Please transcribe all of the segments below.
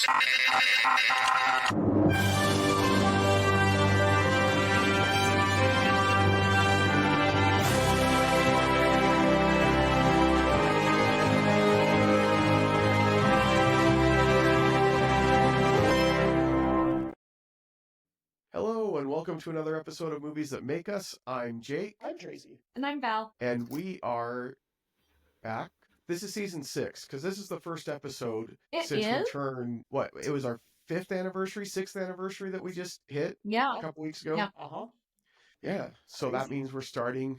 Hello, and welcome to another episode of Movies That Make Us. I'm Jake. I'm Tracy. And I'm Val. And we are back. This is season 6, because this is the first episode since we turned, it was our 6th anniversary that we just hit a couple weeks ago. Yeah. Yeah, so that means we're starting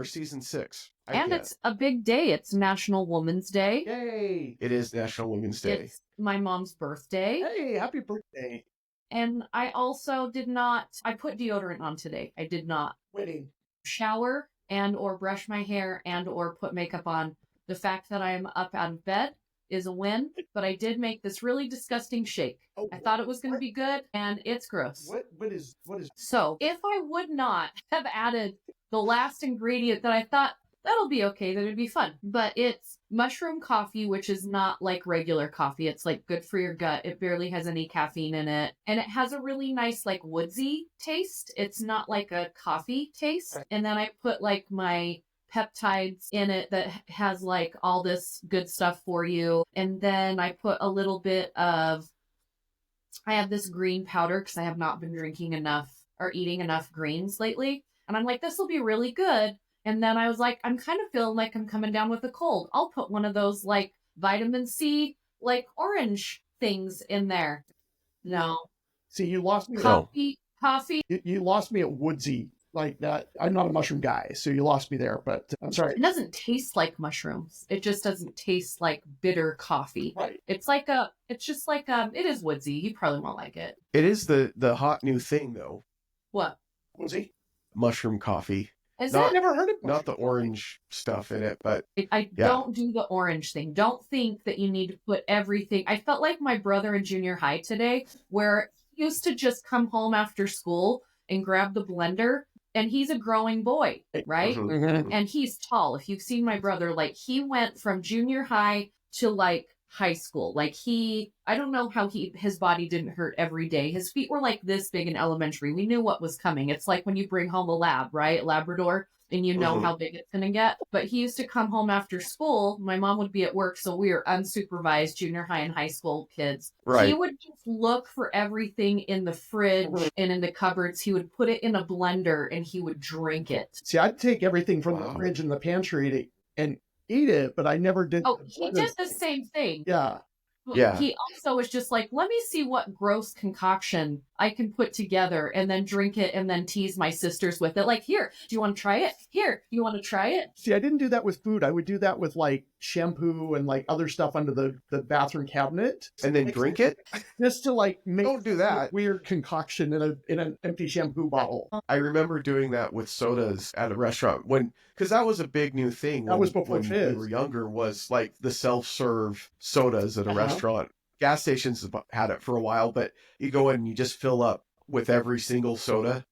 season 6. It's a big day. It's National Women's Day. Yay! It is National Women's Day. It's my mom's birthday. Hey, happy birthday. And I also I put deodorant on today. I did not shower and or brush my hair and or put makeup on. The fact that I am up out of bed is a win, but I did make this really disgusting shake. I thought it was going to be good, and it's gross. What is? So if I would not have added the last ingredient that I thought that'll be okay, that it'd be fun, but it's mushroom coffee, which is not like regular coffee. It's like good for your gut. It barely has any caffeine in it, and it has a really nice like woodsy taste. It's not like a coffee taste. And then I put like my peptides in it that has like all this good stuff for you. And then I put a little bit of, I have this green powder because I have not been drinking enough or eating enough greens lately. And I'm like, this will be really good. And then I was like, I'm kind of feeling like I'm coming down with a cold. I'll put one of those like vitamin C, like orange things in there. No. See, you lost me. Coffee. You lost me at woodsy. Like that. I'm not a mushroom guy, so you lost me there, but I'm sorry. It doesn't taste like mushrooms. It just doesn't taste like bitter coffee. Right. It is woodsy. You probably won't like it. It is the hot new thing, though. What? Woodsy? Mushroom coffee. I've never heard of it. Not the orange stuff in it, but I don't do the orange thing. Don't think that you need to put everything. I felt like my brother in junior high today, where he used to just come home after school and grab the blender. And he's a growing boy, right? Mm-hmm. And he's tall. If you've seen my brother, like he went from junior high to like high school. Like I don't know how his body didn't hurt every day. His feet were like this big in elementary. We knew what was coming. It's like when you bring home a lab, right? Labrador. And you know how big it's going to get. But he used to come home after school. My mom would be at work, so we were unsupervised junior high and high school kids. Right. He would just look for everything in the fridge and in the cupboards. He would put it in a blender and he would drink it. See, I'd take everything from the fridge and the pantry and eat it, but I never did. Oh, he did the same thing. Yeah. Yeah. He also was just like, let me see what gross concoction I can put together and then drink it and then tease my sisters with it. Like, here, do you want to try it? Here, do you want to try it? See, I didn't do that with food. I would do that with like shampoo and like other stuff under the bathroom cabinet. And then drink it? Just to like make Don't do that. Weird concoction in an empty shampoo bottle. I remember doing that with sodas at a restaurant because that was a big new thing. That was before when Fizz. we were younger, was like the self-serve sodas at a restaurant. Gas stations had it for a while, but you go in and you just fill up with every single soda.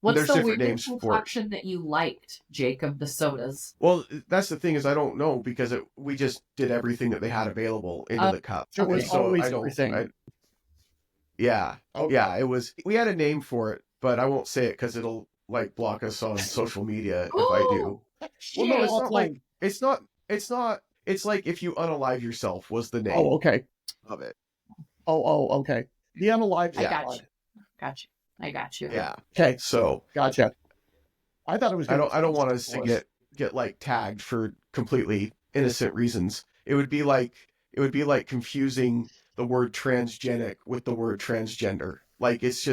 What's the weirdest concoction that you liked, Jake, of the sodas? Well, that's the thing is I don't know because we just did everything that they had available into the cup. It was always everything. Yeah. It was. We had a name for it, but I won't say it because it'll like block us on social media if I do. Well, no, it's not like it's not. It's like If You Unalive Yourself was the name. Oh, okay. Of it. Oh, okay. The Unalive. I got you. Yeah. Okay. So. Gotcha. I thought it was. I don't want us to get like tagged for completely innocent reasons. It would be like confusing the word transgenic with the word transgender. Like it's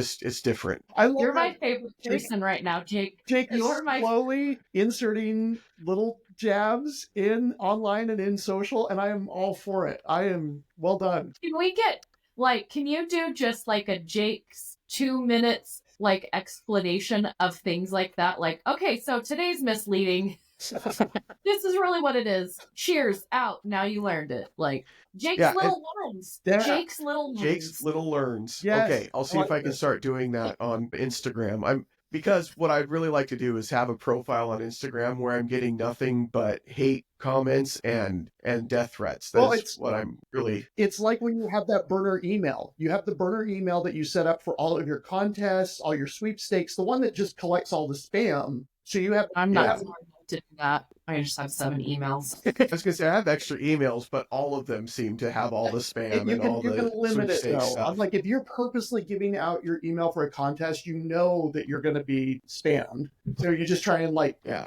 different. You're my favorite person right now, Jake. Jake is slowly inserting little jabs in online and in social, and I am all for it. I am well done. Can you do just like a Jake's 2 minutes like explanation of things like that? Like, okay, so today's misleading. This is really what it is. Cheers out. Now you learned it. Like Jake's little learns. Jake's little learns. Jake's little learns. Yes. Okay, I'll see if I can start doing that on Instagram. Because what I'd really like to do is have a profile on Instagram where I'm getting nothing but hate comments and death threats. That's what I'm really... It's like when you have that burner email. You have the burner email that you set up for all of your contests, all your sweepstakes, the one that just collects all the spam. So you have... I'm not smart enough to do that. I just have 7 emails. I was going to say, I have extra emails, but all of them seem to have all the spam and all the You can limit it, though. stuff. I'm like, if you're purposely giving out your email for a contest, you know that you're going to be spammed. So you just try and,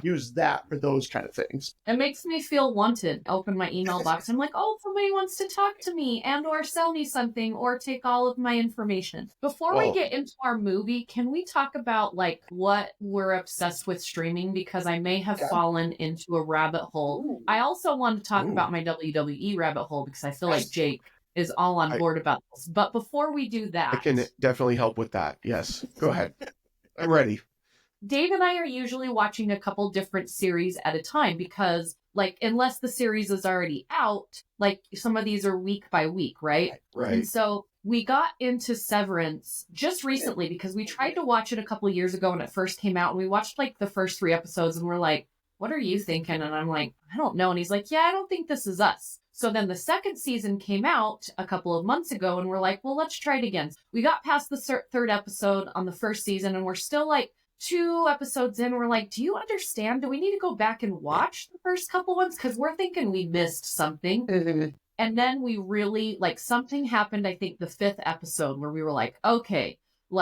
use that for those kind of things. It makes me feel wanted. Open my email box. I'm like, oh, somebody wants to talk to me and or sell me something or take all of my information. Before we get into our movie, can we talk about, what we're obsessed with streaming? Because I may have fallen into a rabbit hole. Ooh. I also want to talk about my WWE rabbit hole because I feel like Jake is all on board about this. But before we do that... I can definitely help with that. Yes. Go ahead. I'm ready. Dave and I are usually watching a couple different series at a time because, unless the series is already out, some of these are week by week, right? Right. And so we got into Severance just recently because we tried to watch it a couple of years ago when it first came out. And we watched, the first 3 episodes and we're like, what are you thinking? And I'm like, I don't know. And he's like, yeah, I don't think this is us. So then the second season came out a couple of months ago and we're like, well, let's try it again. We got past the 3rd episode on the first season and we're still 2 episodes in. We're like, do you understand? Do we need to go back and watch the first couple ones? Because we're thinking we missed something. Mm-hmm. And then we really, something happened, I think the 5th episode where we were like, okay,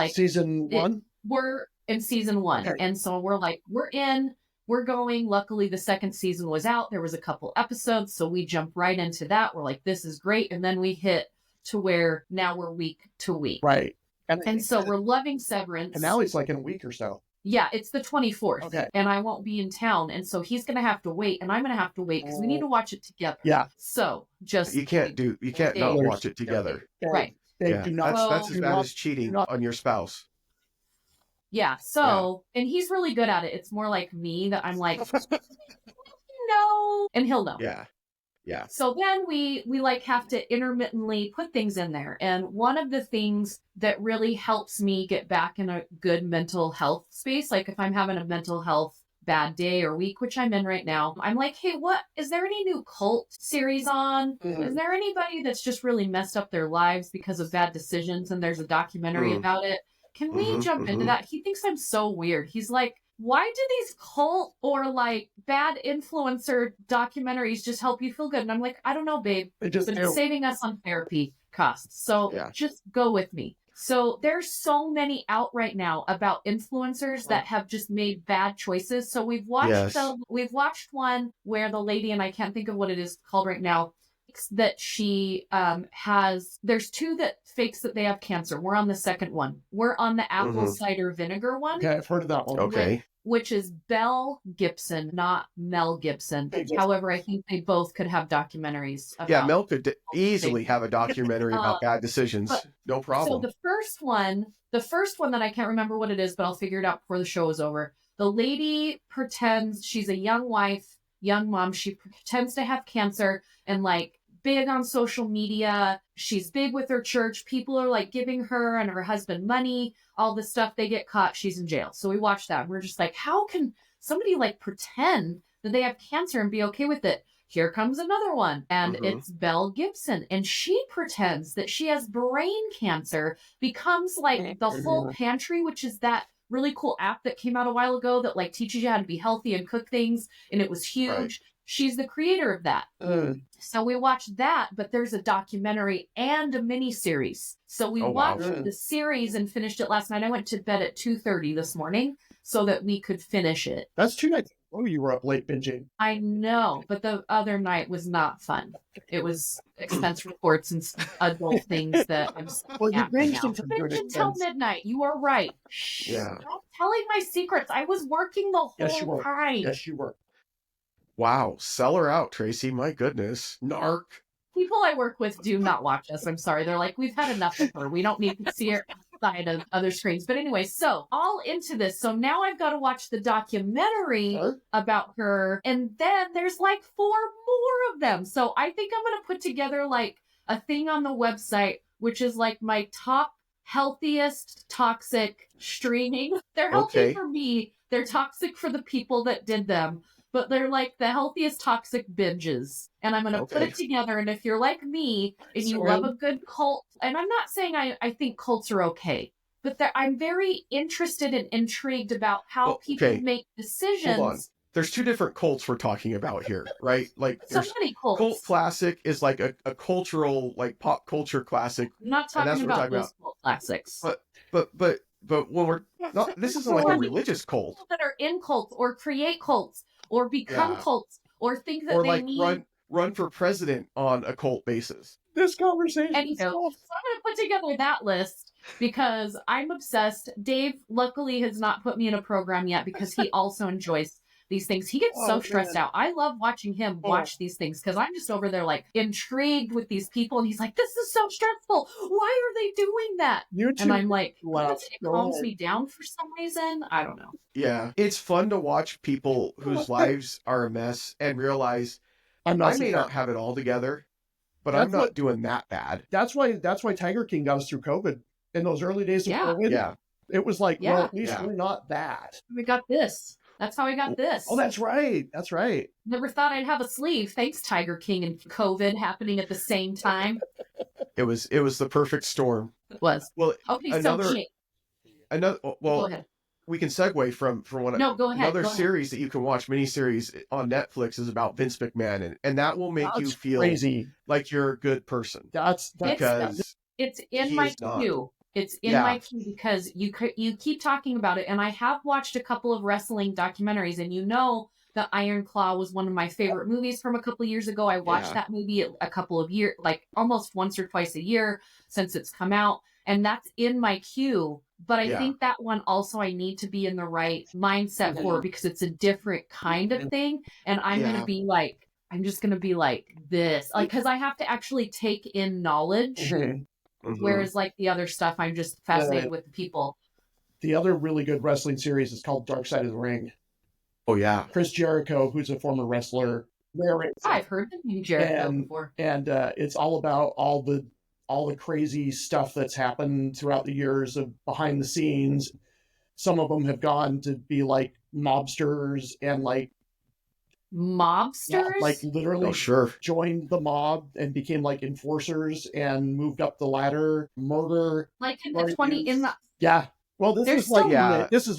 season 1? We're in season 1. Okay. And so we're like, we're going. Luckily, the 2nd season was out. There was a couple episodes. So we jumped right into that. We're like, this is great. And then we hit to where now we're week to week. Right. And so we're loving Severance. And now it's in a week or so. Yeah, it's the 24th. Okay. And I won't be in town. And so he's going to have to wait. And I'm going to have to wait because we need to watch it together. Yeah. So just... You can't not watch it together. Right. Yeah. That's as bad as cheating on your spouse. Yeah. So, and he's really good at it. It's more like me that I'm like, no, and he'll know. Yeah. Yeah. So then we have to intermittently put things in there. And one of the things that really helps me get back in a good mental health space, if I'm having a mental health bad day or week, which I'm in right now, I'm like, hey, is there any new cult series on? Mm-hmm. Is there anybody that's just really messed up their lives because of bad decisions? And there's a documentary about it. Can we jump into that? He thinks I'm so weird. He's like, why do these cult or bad influencer documentaries just help you feel good? And I'm like, I don't know, babe. But it's saving us on therapy costs. So just go with me. So there's so many out right now about influencers that have just made bad choices. So we've watched we've watched one where the lady, and I can't think of what it is called right now, that she there's 2 that fakes that they have cancer. We're on the 2nd one. We're on the apple cider vinegar one. Okay, I've heard of that one. Okay. Which is Belle Gibson, not Mel Gibson. However, I think they both could have documentaries about... Yeah, Mel could easily have a documentary about bad decisions. No problem. So the first one that I can't remember what it is, but I'll figure it out before the show is over. The lady pretends she's a young wife, young mom. She pretends to have cancer and big on social media. She's big with her church. People are giving her and her husband money, all this stuff. They get caught. She's in jail. So we watched that. And we're just like, how can somebody pretend that they have cancer and be okay with it? Here comes another one. And it's Belle Gibson. And she pretends that she has brain cancer, becomes the whole pantry, which is that really cool app that came out a while ago that teaches you how to be healthy and cook things. And it was huge. Right. She's the creator of that. So we watched that, but there's a documentary and a mini series. So we watched the series and finished it last night. I went to bed at 2:30 this morning so that we could finish it. That's 2 nights. Oh, you were up late binging. I know, but the other night was not fun. It was expense reports and adult things that I'm you binged until midnight. You are right. Yeah. Stop telling my secrets. I was working the whole time. Yes, you were. Wow, sell her out, Tracy. My goodness. Narc. People I work with do not watch us. I'm sorry. They're like, we've had enough of her. We don't need to see her outside of other screens. But anyway, so all into this. So now I've got to watch the documentary about her. And then there's 4 more of them. So I think I'm going to put together a thing on the website, which is my top healthiest toxic streaming. They're healthy for me. They're toxic for the people that did them. But they're like the healthiest toxic binges. And I'm going to put it together. And if you're like me and you love a good cult, and I'm not saying I think cults are okay, but I'm very interested and intrigued about how people make decisions. Hold on. There's two different cults we're talking about here, right? Like, so many cults. Cult classic is like a cultural, like pop culture classic. I'm not talking about those cult classics. But when we're not, this isn't like a religious cult. People that are in cults or create cults or become cults or think that or they like need run for president on a cult basis. This conversation. And so I'm going to put together that list because I'm obsessed. Dave, luckily, has not put me in a program yet because he also enjoys these things. He gets so stressed out. I love watching him watch these things because I'm just over there like intrigued with these people. And he's like, this is so stressful. Why are they doing that? And I'm like, it calms me down for some reason. I don't know. Yeah. It's fun to watch people whose lives are a mess and realize I may not have it all together, but I'm not doing that bad. That's why Tiger King got us through COVID. In those early days of COVID, it was like, well, at least we're not that. We got this. That's how I got this. Oh, that's right. That's right. Never thought I'd have a sleeve. Thanks, Tiger King and COVID happening at the same time. It was the perfect storm. It was. Well, okay, go ahead. We can segue from one. No, go ahead. Another series that you can watch, miniseries on Netflix, is about Vince McMahon, and that will make you feel crazy, like you're a good person. That's because it's in my queue. It's in my queue because you keep talking about it, and I have watched a couple of wrestling documentaries, and you know that Iron Claw was one of my favorite movies from a couple of years ago. I watched that movie a couple of years, like almost once or twice a year since it's come out, and that's in my queue. But I think that one also I need to be in the right mindset for because it's a different kind of thing, and I'm going to be like, I'm just going to be like this, like because I have to actually take in knowledge. Whereas like the other stuff, I'm just fascinated with the people. The other really good wrestling series is called Dark Side of the Ring. Oh yeah. Chris Jericho, who's a former wrestler. I've heard the name Jericho before. And it's all about all the crazy stuff that's happened throughout the years of behind the scenes. Some of them have gone to be like mobsters and like mobsters, like literally joined the mob and became like enforcers and moved up the ladder. Murder, like in the 20 in the Well, this is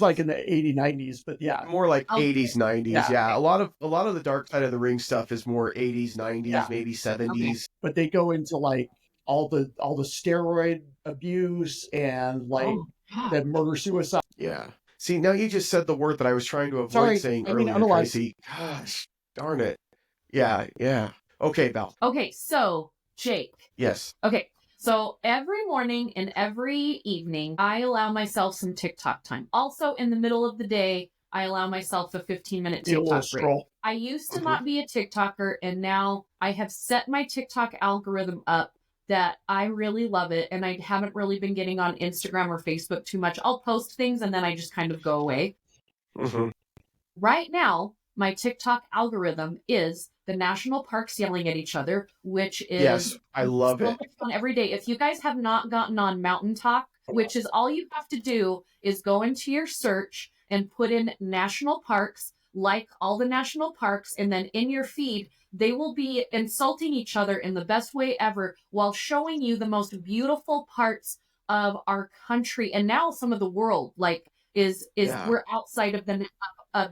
like in the 80s, 90s, but more like 80s, 90s. Yeah, a lot of the Dark Side of the Ring stuff is more 80s, 90s, maybe 70s. But they go into like all the steroid abuse and like the murder suicide. Yeah. See, now you just said the word that I was trying to avoid saying earlier, Tracy. Gosh, darn it. Yeah. Okay, Val. Okay, so, Jake. Yes. Okay, so every morning and every evening, I allow myself some TikTok time. Also, in the middle of the day, I allow myself a 15-minute TikTok break. I used to not be a TikToker, and now I have set my TikTok algorithm up that I really love it, and I haven't really been getting on Instagram or Facebook too much. I'll post things, and then I just kind of go away. Right now, my TikTok algorithm is the national parks yelling at each other, which is... Yes, I love it. Fun every day. If you guys have not gotten on Mountain Talk, which is all you have to do is go into your search and put in national parks, like all the national parks, and then in your feed, they will be insulting each other in the best way ever while showing you the most beautiful parts of our country and now some of the world. Like we're outside of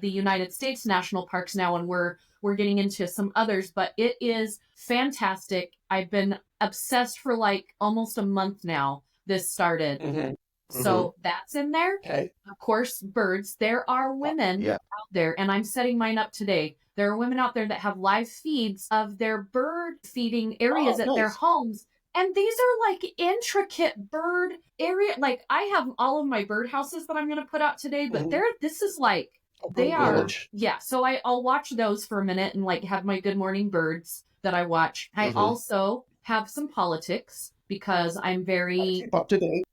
the United States national parks now, and we're getting into some others, but it is fantastic. I've been obsessed for like almost a month now. This started. So that's in there. Okay. Of course, birds. There are women out there, and I'm setting mine up today. There are women out there that have live feeds of their bird feeding areas at their homes. And these are like intricate bird area. Like I have all of my bird houses that I'm going to put out today, but this is like, they are. Yeah. So I'll watch those for a minute and like have my Good Morning Birds that I watch. I also have some politics because I'm very keep up to date.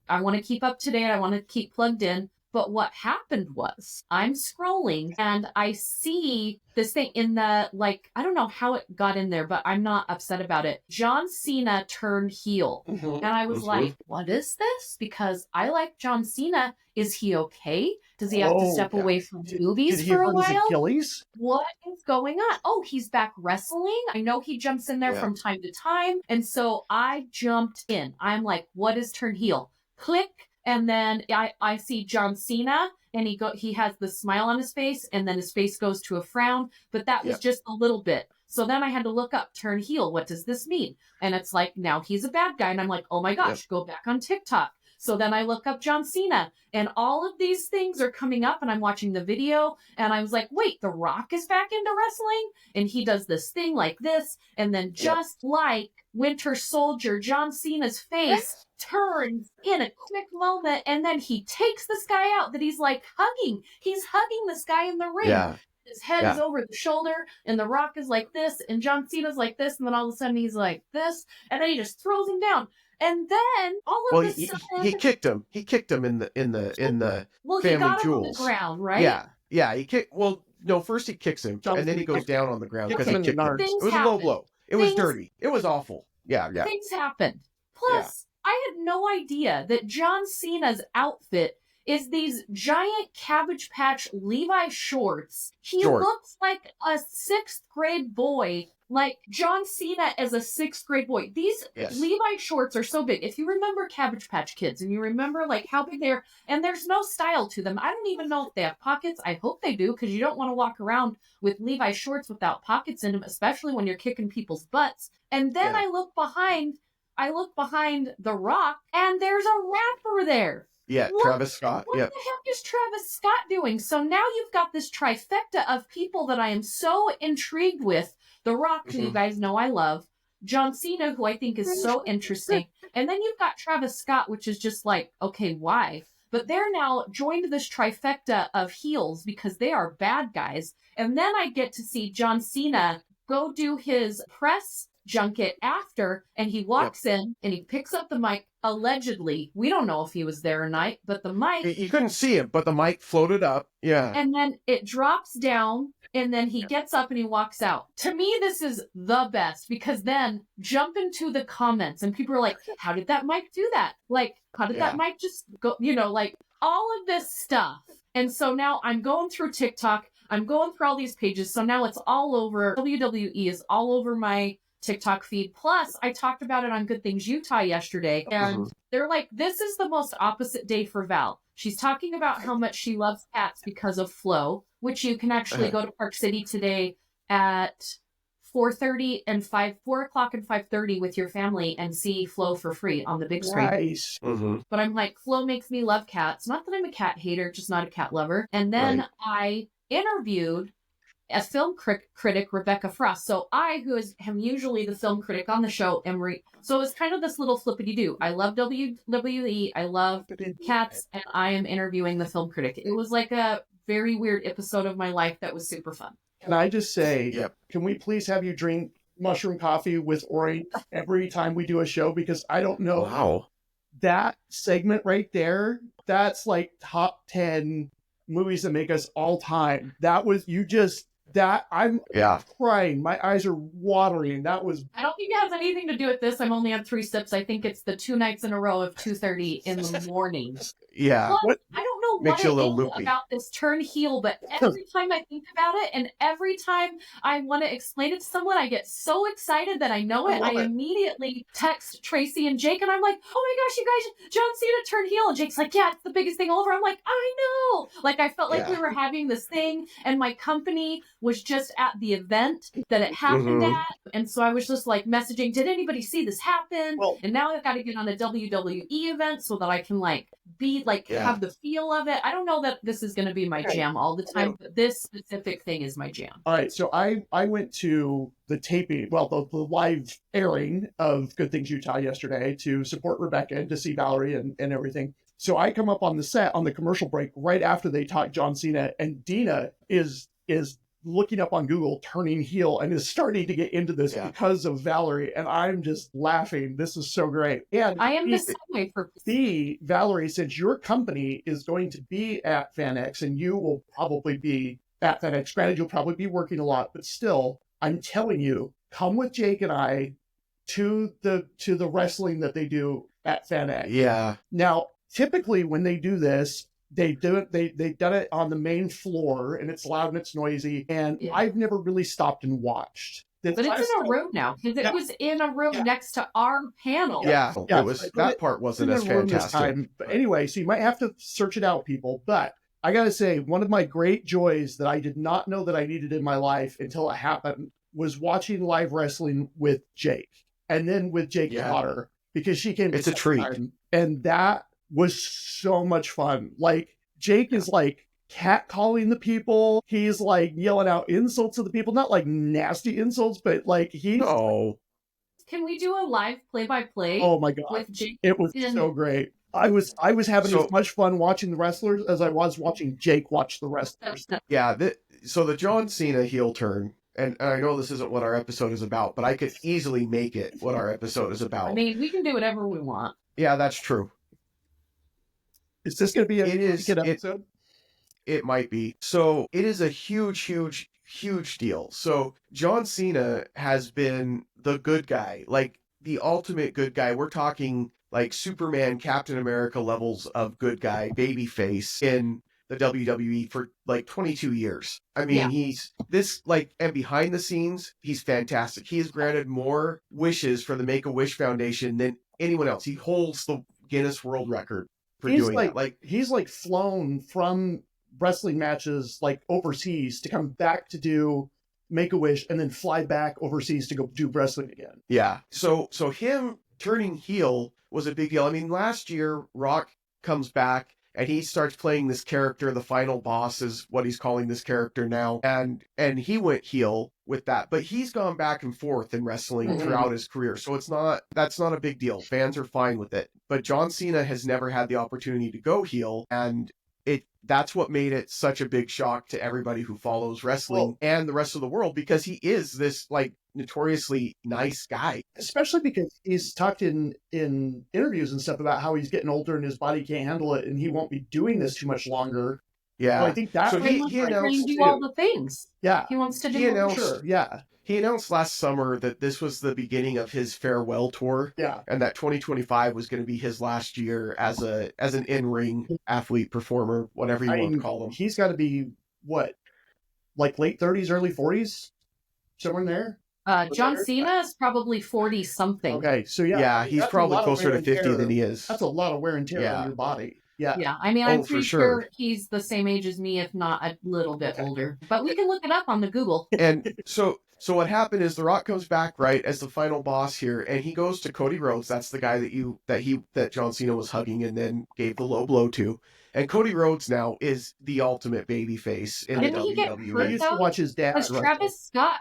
I want to keep up to date. I want to keep plugged in. But what happened was I'm scrolling and I see this thing in the, like, I don't know how it got in there, but I'm not upset about it. John Cena turned heel. And I was like, what is this? Because I like John Cena. Is he okay? Does he have to step away from movies for a while? His Achilles? What is going on? Oh, he's back wrestling. I know he jumps in there from time to time. And so I jumped in. I'm like, what is turn heel? Click. And then I see John Cena, and he has the smile on his face, and then his face goes to a frown. But that was just a little bit. So then I had to look up turn heel. What does this mean? And it's like, now he's a bad guy. And I'm like, oh my gosh, go back on TikTok. So then I look up John Cena, and all of these things are coming up, and I'm watching the video, and I was like, wait, The Rock is back into wrestling? And he does this thing like this, and then just like Winter Soldier, John Cena's face turns in a quick moment, and then he takes this guy out that he's like hugging. He's hugging this guy in the ring. Yeah. His head is over the shoulder, and The Rock is like this, and John Cena's like this, and then all of a sudden he's like this, and then he just throws him down. And then all of a sudden, he kicked him. He kicked him in the well, Family he got him Jewels. on the ground, right? Yeah. He kicked. Well, no, first he kicks him, and then he goes down on the ground because he kicked him. It was a low blow. It was dirty. It was awful. Yeah. Things happened. Plus, I had no idea that John Cena's outfit is these giant Cabbage Patch Levi shorts. He looks like a 6th grade boy. Like John Cena as a 6th grade boy. These Levi shorts are so big. If you remember Cabbage Patch Kids and you remember like how big they are, and there's no style to them. I don't even know if they have pockets. I hope they do, because you don't want to walk around with Levi shorts without pockets in them, especially when you're kicking people's butts. And then I look behind The Rock, and there's a rapper there. Yeah, Travis Scott. What the heck is Travis Scott doing? So now you've got this trifecta of people that I am so intrigued with. The Rock, who you guys know I love. John Cena, who I think is so interesting. And then you've got Travis Scott, which is just like, okay, why? But they're now joined this trifecta of heels because they are bad guys. And then I get to see John Cena go do his press junket after, and he walks in and he picks up the mic. Allegedly, we don't know if he was there or not, but the mic, you couldn't see him, but the mic floated up. And then it drops down, and then he gets up and he walks out. To me, this is the best, because then jump into the comments and people are like, how did that mic do that? Like, how did that mic just go, like all of this stuff. And so now I'm going through TikTok, I'm going through all these pages. So now it's all over. WWE is all over my TikTok feed. Plus, I talked about it on Good Things Utah yesterday, and they're like, this is the most opposite day for Val. She's talking about how much she loves cats because of Flow, which you can actually go to Park City today at 4:30 and 4 o'clock and 5:30 with your family and see Flow for free on the big screen. Nice. But I'm like, Flow makes me love cats. Not that I'm a cat hater, just not a cat lover. And then I interviewed a film critic, Rebecca Frost. So I, who am usually the film critic on the show, so it was kind of this little flippity-doo. I love WWE, I love cats, and I am interviewing the film critic. It was like a very weird episode of my life that was super fun. Can I just say, can we please have you drink mushroom coffee with Ori every time we do a show? Because I don't know. Wow. That segment right there, that's like top 10 movies that make us all time. That was, I'm crying. My eyes are watering. That was... I don't think it has anything to do with this. I'm only on 3 sips. I think it's the 2 nights in a row of 2:30 in the morning. Yeah. Plus, I don't know Makes you a little what it is loopy about this turn heel, but every time I think about it and every time I want to explain it to someone, I get so excited that I know it. I immediately text Tracy and Jake, and I'm like, oh my gosh, you guys, John Cena turned heel. And Jake's like, yeah, it's the biggest thing all over. I'm like, I know. Like, I felt like we were having this thing, and my company was just at the event that it happened at. And so I was just like messaging, did anybody see this happen? And now I've got to get on a WWE event so that I can have the feel of it. I don't know that this is going to be my jam all the time, but this specific thing is my jam. All right. So I went to the taping, the live airing of Good Things Utah yesterday to support Rebecca and to see Valerie and everything. So I come up on the set on the commercial break right after they talk John Cena, and Dina is looking up on Google turning heel and is starting to get into this because of Valerie. And I'm just laughing. This is so great. And I am the same way for Valerie, since your company is going to be at FanX and you will probably be at FanX, granted, you'll probably be working a lot, but still, I'm telling you, come with Jake and I to the wrestling that they do at FanX. Yeah. Now, typically when they do this, they've done it on the main floor, and it's loud and it's noisy, and I've never really stopped and watched. But it's in a room now, because it was in a room next to our panel. Yeah, it was, that part wasn't as fantastic. But anyway, so you might have to search it out, people. But I gotta say, one of my great joys that I did not know that I needed in my life until it happened was watching live wrestling with Jake, and then with Jake's daughter, because she came. It's a treat, and that was so much fun. Like, Jake is like catcalling the people. He's like yelling out insults to the people, not like nasty insults, but like he's. Oh, can we do a live play-by-play? Oh my god, with Jake? It was so great. I was having as much fun watching the wrestlers as I was watching Jake watch the wrestlers. Yeah, so the John Cena heel turn, and I know this isn't what our episode is about, but I could easily make it what our episode is about. I mean, we can do whatever we want. Yeah, that's true. Is this going to be an episode? It might be. So it is a huge, huge, huge deal. So John Cena has been the good guy, like the ultimate good guy. We're talking like Superman, Captain America levels of good guy, babyface in the WWE for like 22 years. I mean, he's this like, and behind the scenes, he's fantastic. He has granted more wishes for the Make-A-Wish Foundation than anyone else. He holds the Guinness World Record for doing that. Like, he's like flown from wrestling matches like overseas to come back to do Make-A-Wish and then fly back overseas to go do wrestling again. Yeah. So him turning heel was a big deal. I mean, last year, Rock comes back and he starts playing this character. The final boss is what he's calling this character now. And he went heel with that, but he's gone back and forth in wrestling throughout his career. So that's not a big deal. Fans are fine with it. But John Cena has never had the opportunity to go heel. And that's what made it such a big shock to everybody who follows wrestling and the rest of the world, because he is this like notoriously nice guy. Especially because he's talked in interviews and stuff about how he's getting older and his body can't handle it and he won't be doing this too much longer. Yeah. So I think that's he announced do all the things. Yeah. He wants to do He announced last summer that this was the beginning of his farewell tour. Yeah. And that 2025 was going to be his last year as an in-ring athlete, performer, whatever you want to call him. He's got to be, what, like late 30s, early 40s? Somewhere in there? John Cena is probably 40-something. Okay, so yeah, he's probably closer to 50 than he is. That's a lot of wear and tear on your body. Yeah. Yeah, I mean, I'm pretty sure he's the same age as me, if not a little bit older. But we can look it up on the Google. And so what happened is The Rock comes back, right, as the final boss here, and he goes to Cody Rhodes. That's the guy that John Cena was hugging and then gave the low blow to. And Cody Rhodes now is the ultimate babyface in the WWE. I used to watch his dad. Because Travis Scott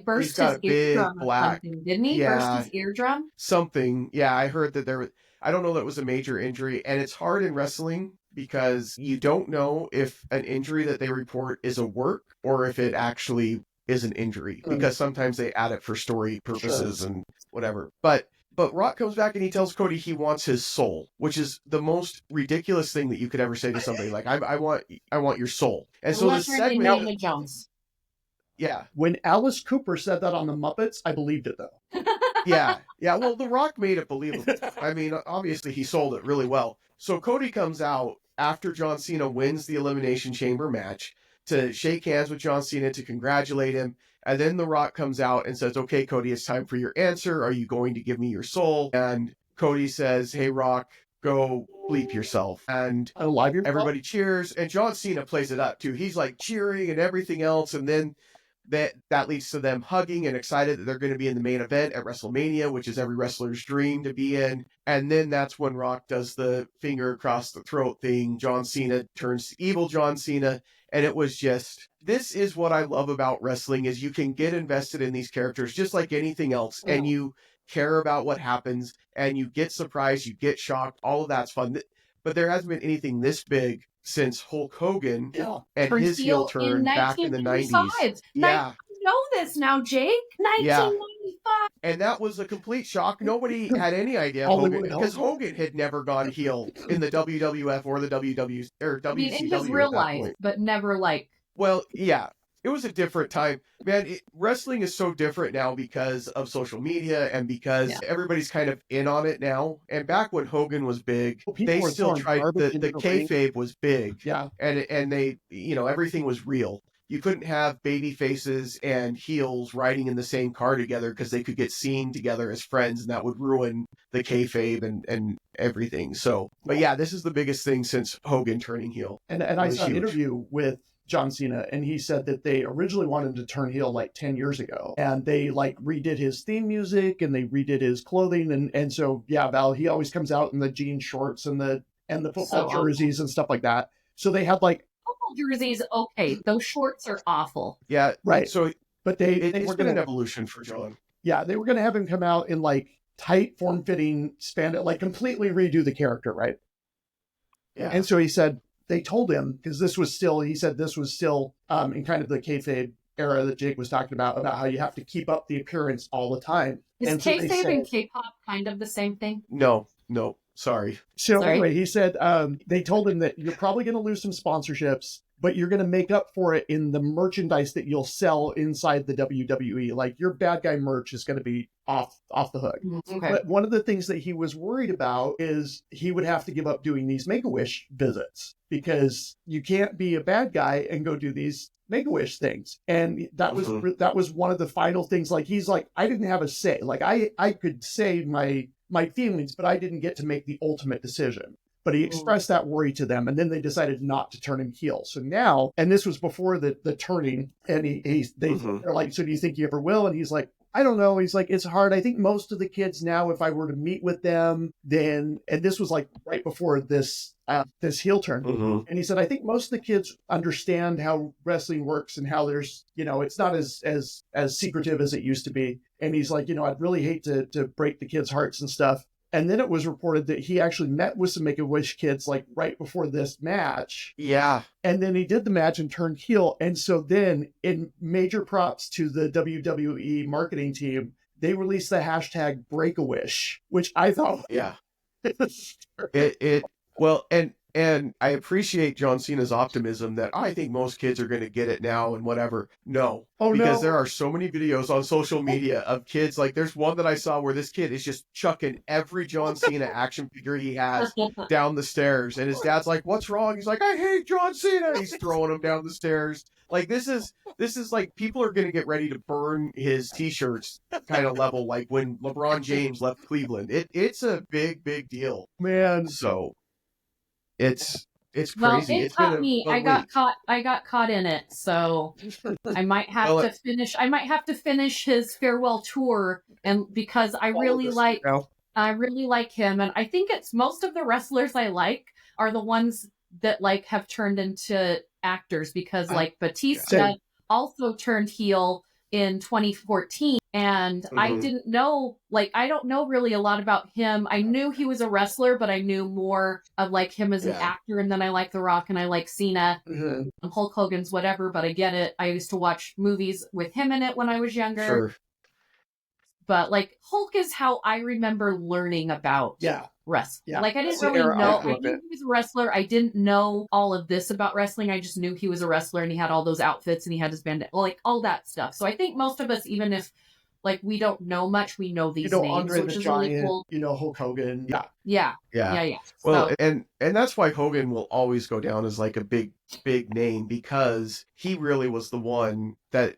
burst his eardrum or something, didn't he? Burst his eardrum? Something. Yeah, I heard that I don't know that it was a major injury, and it's hard in wrestling because you don't know if an injury that they report is a work or if it actually is an injury, because sometimes they add it for story purposes and whatever. But Rock comes back and he tells Cody he wants his soul, which is the most ridiculous thing that you could ever say to somebody. Like, I want your soul. And so this segment, Jones. Yeah. When Alice Cooper said that on the Muppets, I believed it though. Yeah. Well, The Rock made it believable. I mean, obviously he sold it really well. So Cody comes out after John Cena wins the Elimination Chamber match to shake hands with John Cena, to congratulate him. And then The Rock comes out and says, okay, Cody, it's time for your answer. Are you going to give me your soul? And Cody says, hey, Rock, go bleep yourself. And everybody cheers. And John Cena plays it up too. He's like cheering and everything else. And then that leads to them hugging and excited that they're going to be in the main event at WrestleMania, which is every wrestler's dream to be in. And then that's when Rock does the finger across the throat thing. John Cena turns evil John Cena. And it was just, this is what I love about wrestling, is you can get invested in these characters just like anything else. And you care about what happens and you get surprised, you get shocked. All of that's fun. But there hasn't been anything this big since Hulk Hogan and Turned his heel heel in turn back in the 90s. 1995. Yeah. You know this now, Jake. 1995. And that was a complete shock. Nobody had any idea of Hollywood Hogan, because Hogan had never gone heel in the WWF or the WCW or I mean, in WCW his real at that life, point. but never like. Well, yeah, it was a different time. Man, wrestling is so different now because of social media and because everybody's kind of in on it now. And back when Hogan was big, they still tried, the kayfabe was big. Yeah. And they, everything was real. You couldn't have baby faces and heels riding in the same car together because they could get seen together as friends, and that would ruin the kayfabe and everything. So, but yeah, this is the biggest thing since Hogan turning heel. And I saw an interview with John Cena, and he said that they originally wanted to turn heel like 10 years ago, and they like redid his theme music and they redid his clothing, and so Val, he always comes out in the jean shorts and the football jerseys and stuff like that. So they had like football jerseys. Okay, those shorts are awful. Yeah, right. So, but it's been an evolution for John. Yeah, they were going to have him come out in like tight, form-fitting spandex, like completely redo the character, right? Yeah. And so he said. They told him, because he said this was still in kind of the kayfabe era that Jake was talking about how you have to keep up the appearance all the time. Is kayfabe and K-pop kind of the same thing? No, sorry. So anyway, he said they told him that you're probably going to lose some sponsorships, but you're going to make up for it in the merchandise that you'll sell inside the WWE. Like your bad guy merch is going to be off the hook. Okay. But one of the things that he was worried about is he would have to give up doing these Make-A-Wish visits, because you can't be a bad guy and go do these Make-A-Wish things. And that was one of the final things. Like, he's like, I didn't have a say. Like, I could say my feelings, but I didn't get to make the ultimate decision. But he expressed that worry to them, and then they decided not to turn him heel. So now, and this was before the turning, and they're like, so do you think you ever will? And he's like, I don't know. He's like, it's hard. I think most of the kids now, if I were to meet with them, then, and this was like right before this heel turn. And he said, I think most of the kids understand how wrestling works and how there's, it's not as secretive as it used to be. And he's like, I'd really hate to break the kids' hearts and stuff. And then it was reported that he actually met with some Make-A-Wish kids like right before this match. Yeah. And then he did the match and turned heel. And so then, in major props to the WWE marketing team, they released the hashtag Break-A-Wish, which I thought... Yeah. And I appreciate John Cena's optimism that I think most kids are going to get it now and whatever. No. Because there are so many videos on social media of kids. Like, there's one that I saw where this kid is just chucking every John Cena action figure he has down the stairs. And his dad's like, what's wrong? He's like, I hate John Cena. He's throwing him down the stairs. Like, this is like, people are going to get ready to burn his t-shirts kind of level, like when LeBron James left Cleveland. It's a big, big deal. Man. So... It's crazy. Well, it caught me. I got caught in it. So I might have to finish. I might have to finish his farewell tour, and because I really like him, and I think it's most of the wrestlers I like are the ones that like have turned into actors, because like Batista also turned heel in 2014. And I didn't know, like, I don't know really a lot about him. I knew he was a wrestler, but I knew more of like him as an actor. And then I like The Rock and I like Cena and Hulk Hogan's whatever, but I get it. I used to watch movies with him in it when I was younger. Sure. But like Hulk is how I remember learning about wrestling. Yeah. Like I didn't really know. I knew he was a wrestler. I didn't know all of this about wrestling. I just knew he was a wrestler and he had all those outfits and he had his band, like all that stuff. So I think most of us, even if like we don't know much, we know these names, Andre which the is Giant, really cool. Hulk Hogan. Yeah. Well, and that's why Hogan will always go down as like a big name, because he really was the one that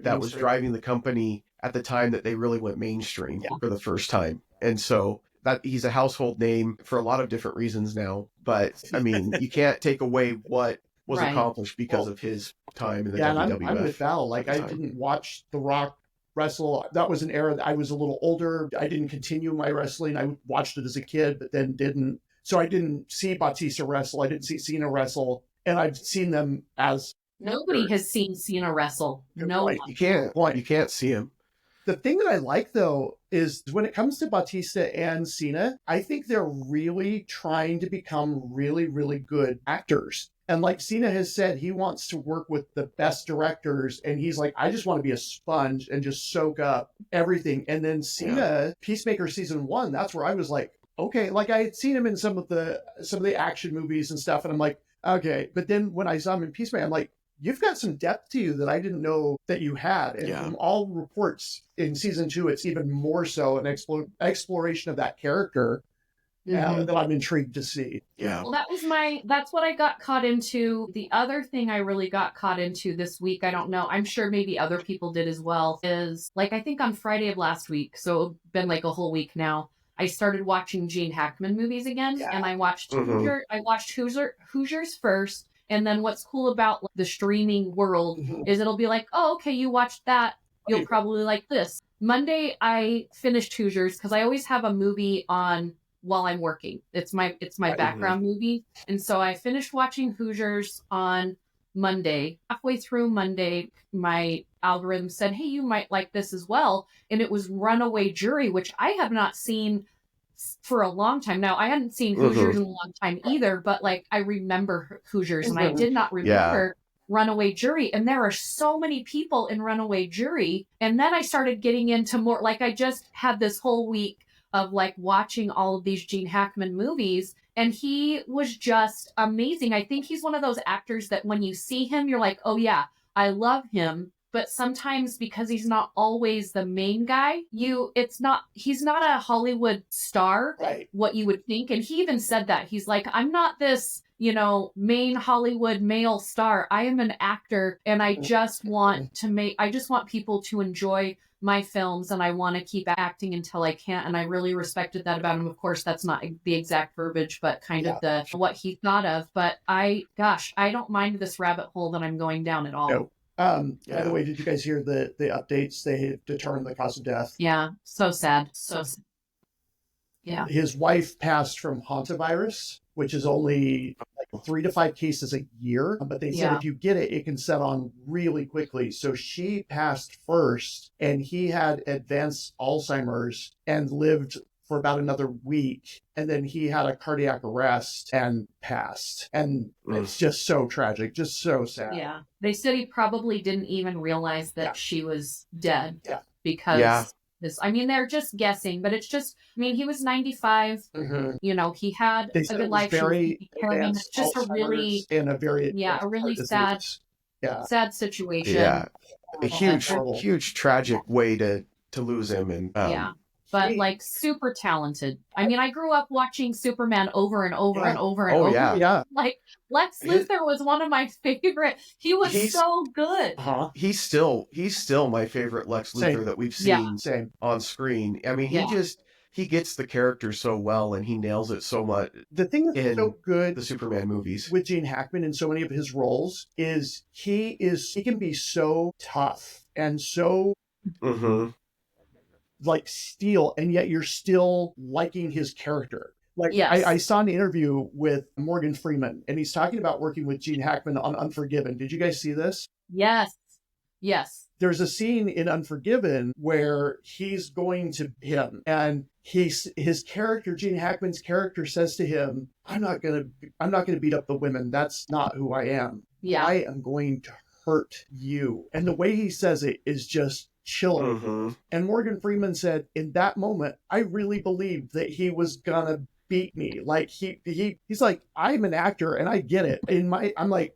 was driving the company at the time that they really went mainstream for the first time. And so that he's a household name for a lot of different reasons now. But I mean, you can't take away what was accomplished because of his time in the WWF. And I'm with Val. Like, I didn't watch The Rock wrestle. That was an era that I was a little older. I didn't continue my wrestling. I watched it as a kid, but then didn't. So I didn't see Batista wrestle. I didn't see Cena wrestle. And I've seen them as... Nobody has seen Cena wrestle. No one. You can't see him. The thing that I like, though, is when it comes to Bautista and Cena, I think they're really trying to become really, really good actors. And like Cena has said, he wants to work with the best directors. And he's like, I just want to be a sponge and just soak up everything. And then Cena, Peacemaker season 1, that's where I was like, okay, like I had seen him in some of the action movies and stuff. And I'm like, okay. But then when I saw him in Peacemaker, I'm like, you've got some depth to you that I didn't know that you had. And from all reports in season 2, it's even more so an exploration of that character that I'm intrigued to see. Yeah. Well, that's what I got caught into. The other thing I really got caught into this week, I don't know, I'm sure maybe other people did as well, is like, I think on Friday of last week, so it's been like a whole week now, I started watching Gene Hackman movies again. And I watched Hoosiers first. And then what's cool about like, the streaming world is it'll be like, oh, okay, you watched that. You'll probably like this. Monday, I finished Hoosiers because I always have a movie on while I'm working. It's my background movie. And so I finished watching Hoosiers on Monday. Halfway through Monday, my algorithm said, hey, you might like this as well. And it was Runaway Jury, which I have not seen for a long time. Now, I hadn't seen Hoosiers in a long time either, but like I remember Hoosiers and I did not remember Runaway Jury. And there are so many people in Runaway Jury. And then I started getting into more, like I just had this whole week of like watching all of these Gene Hackman movies. And he was just amazing. I think he's one of those actors that when you see him, you're like, oh yeah, I love him. But sometimes because he's not always the main guy, he's not a Hollywood star, what you would think. And he even said that. He's like, I'm not this, main Hollywood male star. I am an actor and I just want people to enjoy my films and I want to keep acting until I can't. And I really respected that about him. Of course, that's not the exact verbiage, but kind of what he thought of. But I don't mind this rabbit hole that I'm going down at all. No. By the way, did you guys hear the updates? They determined the cause of death. Yeah. So sad. So sad. Yeah. His wife passed from hantavirus, which is only like 3 to 5 cases a year. But they said if you get it, it can set on really quickly. So she passed first, and he had advanced Alzheimer's and lived for about another week. And then he had a cardiac arrest and passed. And it's just so tragic, just so sad. Yeah. They said he probably didn't even realize that she was dead. Yeah. Because they're just guessing, but it's just, he was 95. He had a good life. It's just a really, a really sad situation. Yeah. A huge tragic way to lose him. And but like super talented. I grew up watching Superman over and over and over and over. Yeah. Like Lex Luthor was one of my favorite. He's so good. He's still my favorite Lex Luthor that we've seen on screen. He gets the character so well and he nails it so much. The thing that's so good the Superman movies with Gene Hackman in so many of his roles is he can be so tough and so like steel, and yet you're still liking his character. Like I saw an interview with Morgan Freeman, and he's talking about working with Gene Hackman on Unforgiven. Did you guys see this? Yes. There's a scene in Unforgiven where he's going to him, and his character, Gene Hackman's character, says to him, I'm not gonna beat up the women. That's not who I am. Yeah. I am going to hurt you. And the way he says it is just chilling. And Morgan Freeman said, in that moment, I really believed that he was gonna beat me. Like he's like, I'm an actor and I get it.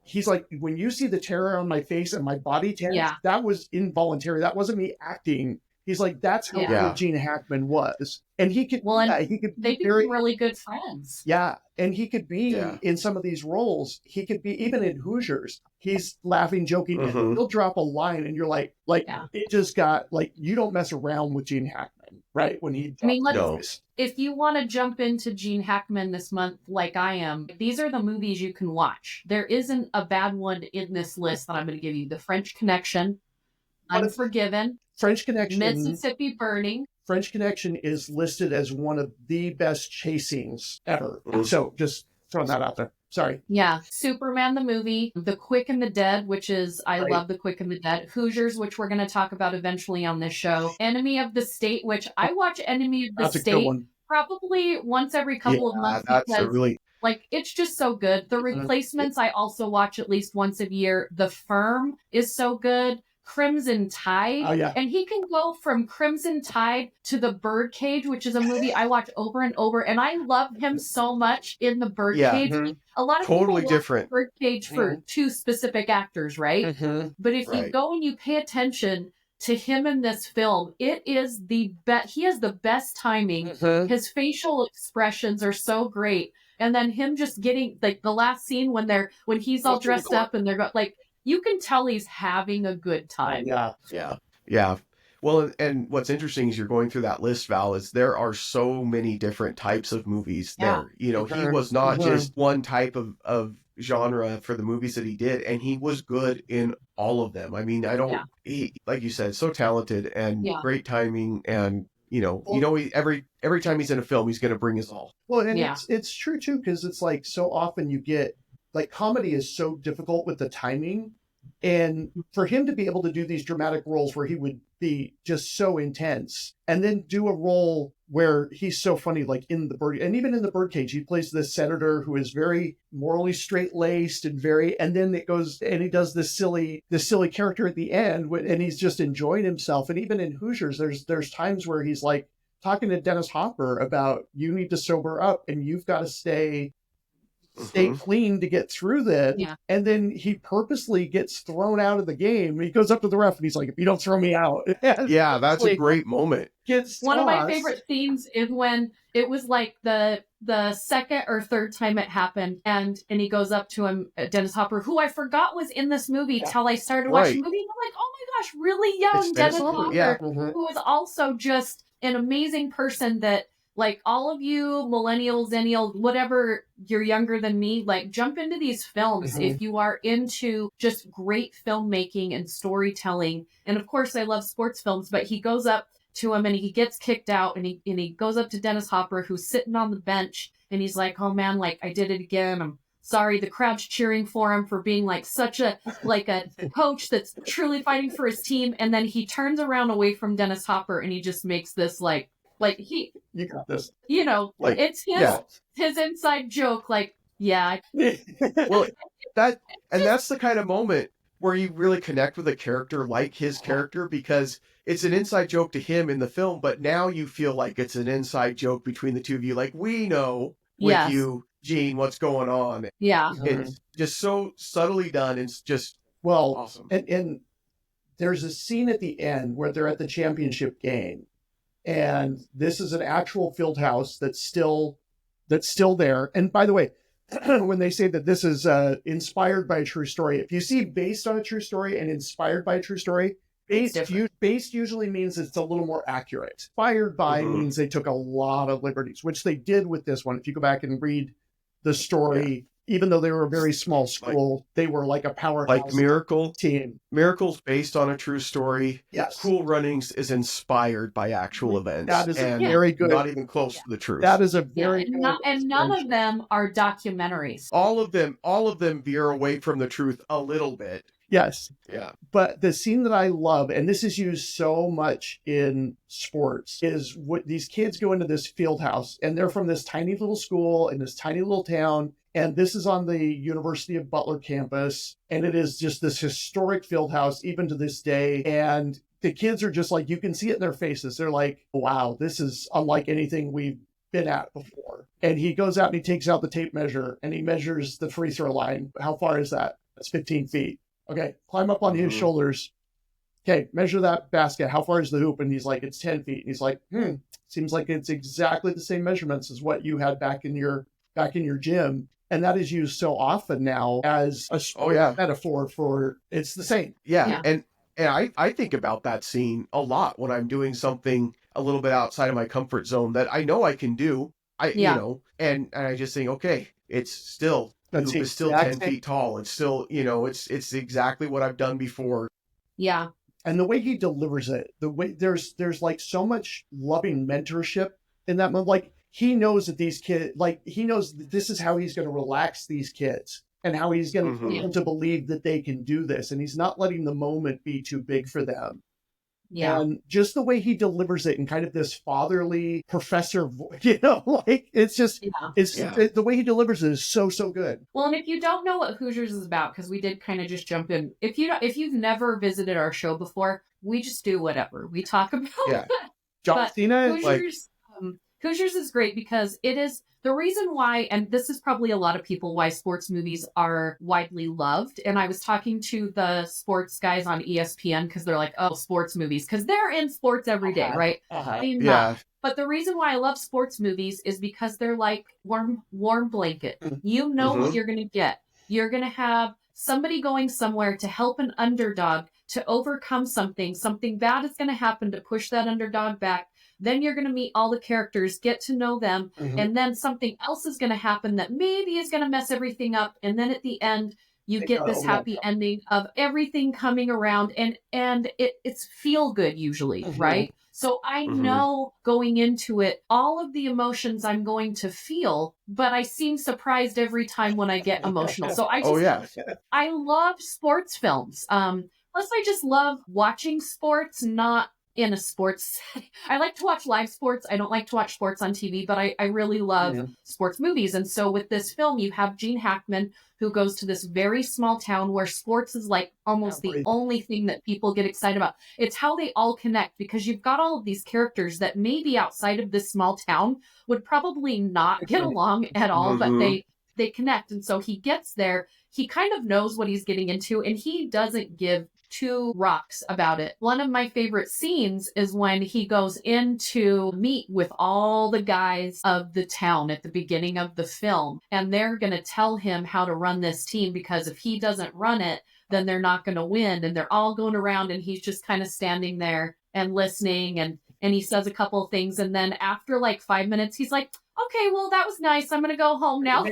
He's like, when you see the terror on my face and my body tense, that was involuntary. That wasn't me acting. He's like, that's how good Gene Hackman was. And he could, they became really good friends. Yeah. And he could be in some of these roles. He could be even in Hoosiers. He's laughing, joking, and he'll drop a line and you're like, it just got like, you don't mess around with Gene Hackman, right? When he, if you want to jump into Gene Hackman this month, like I am, these are the movies you can watch. There isn't a bad one in this list that I'm going to give you. The French Connection, Unforgiven, French Connection, Mississippi Burning. French Connection is listed as one of the best chase scenes ever. So just throwing that out there. Sorry. Yeah. Superman the movie, The Quick and the Dead, which is, I love The Quick and the Dead. Hoosiers, which we're going to talk about eventually on this show. Enemy of the State, which I watch Enemy of the State probably once every couple of months because like it's just so good. The Replacements I also watch at least once a year. The Firm is so good. Crimson Tide. Oh, yeah. And he can go from Crimson Tide to The Birdcage, which is a movie I watch over and over. And I love him so much in The Birdcage. Yeah. A lot of totally people different Birdcage for two specific actors, right? But if you go and you pay attention to him in this film, it is the best. He has the best timing. His facial expressions are so great. And then him just getting like the last scene when he's all dressed up and they're like, you can tell he's having a good time. Yeah. Well, and what's interesting is you're going through that list, Val, is there are so many different types of movies there. You know, he was not just one type of genre for the movies that he did, and he was good in all of them. I mean, he, like you said, so talented and great timing, and every time he's in a film, he's going to bring his all. Well, and it's true too, because it's like so often you get like comedy is so difficult with the timing. And for him to be able to do these dramatic roles where he would be just so intense and then do a role where he's so funny, like in and even in The Birdcage, he plays this senator who is very morally straight-laced and then it goes and he does this silly character at the end and he's just enjoying himself. And even in Hoosiers, there's times where he's like talking to Dennis Hopper about you need to sober up and you've got to stay clean to get through this. And then he purposely gets thrown out of the game. He goes up to the ref and he's like, if you don't throw me out. That's a great moment. One of my favorite scenes is when it was like the second or third time it happened and he goes up to him, Dennis Hopper, who I forgot was in this movie till I started watching the movie. And I'm like, oh my gosh, really young Dennis Hopper, who is also just an amazing person that like all of you millennials, zennials, whatever, you're younger than me, like jump into these films if you are into just great filmmaking and storytelling. And of course I love sports films, but he goes up to him and he gets kicked out and he goes up to Dennis Hopper who's sitting on the bench and he's like, oh man, like I did it again. I'm sorry. The crowd's cheering for him for being like such a coach that's truly fighting for his team. And then he turns around away from Dennis Hopper and he just makes this you got this. You know, like, it's his inside joke. Like, well, that's the kind of moment where you really connect with a character like his character because it's an inside joke to him in the film, but now you feel like it's an inside joke between the two of you. Like we know with you, Gene, what's going on. Yeah, it's just so subtly done. It's just awesome. And there's a scene at the end where they're at the championship game. And this is an actual field house that's still there. And by the way, when they say that this is inspired by a true story, if you see based on a true story and inspired by a true story, based usually means it's a little more accurate. Inspired by means they took a lot of liberties, which they did with this one. If you go back and read the story, even though they were a very small school, they were like a powerhouse like Miracle team. Miracle's based on a true story. Yes. Cool Runnings is inspired by actual events. That is very good. Not even close to the truth. That is a very good. And none of them are documentaries. All of them veer away from the truth a little bit. Yes. Yeah. But the scene that I love, and this is used so much in sports, is what these kids go into this field house and they're from this tiny little school in this tiny little town. And this is on the University of Butler campus. And it is just this historic field house, even to this day. And the kids are just like, you can see it in their faces. They're like, wow, this is unlike anything we've been at before. And he goes out and he takes out the tape measure and he measures the free throw line. How far is that? That's 15 feet. Okay, climb up on his shoulders. Okay, measure that basket. How far is the hoop? And he's like, it's 10 feet. And he's like, seems like it's exactly the same measurements as what you had back in your gym. And that is used so often now as a metaphor for it's the same. Yeah. And I think about that scene a lot when I'm doing something a little bit outside of my comfort zone that I know I can do. You know, and I just think, okay, it's still 10 feet tall. It's still, it's exactly what I've done before. Yeah. And the way he delivers it, the way there's like so much loving mentorship in that moment. Like he knows that these kids, like, he knows that this is how he's going to relax these kids and how he's going to get them to believe that they can do this. And he's not letting the moment be too big for them. Yeah. And just the way he delivers it in kind of this fatherly professor voice, you know, like, it's just, the way he delivers it is so, so good. Well, and if you don't know what Hoosiers is about, because we did kind of just jump in, if you've never visited our show before, we just do whatever. We talk about John Cena, Hoosiers, Hoosiers is great because it is the reason why, and this is probably a lot of people why sports movies are widely loved. And I was talking to the sports guys on ESPN because they're like, oh, sports movies, because they're in sports every day, right? I'm not. But the reason why I love sports movies is because they're like warm blanket. You know what you're going to get. You're going to have somebody going somewhere to help an underdog to overcome something. Something bad is going to happen to push that underdog back. Then you're going to meet all the characters, get to know them, and then something else is going to happen that maybe is going to mess everything up. And then at the end, you get this happy ending of everything coming around, and it's feel good usually, right? So I know going into it, all of the emotions I'm going to feel, but I seem surprised every time when I get emotional. So I love sports films. Plus I just love watching sports, not in a sports setting. I like to watch live sports. I don't like to watch sports on TV, but I really love sports movies. And so with this film, you have Gene Hackman, who goes to this very small town where sports is like almost the only thing that people get excited about. It's how they all connect, because you've got all of these characters that maybe outside of this small town would probably not get along at all, but they connect. And so he gets there, he kind of knows what he's getting into, and he doesn't give two rocks about it. One of my favorite scenes is when he goes in to meet with all the guys of the town at the beginning of the film, and they're going to tell him how to run this team, because if he doesn't run it, then they're not going to win. And they're all going around, and he's just kind of standing there and listening, and he says a couple of things, and then after like 5 minutes, he's like, okay, well, that was nice, I'm going to go home now.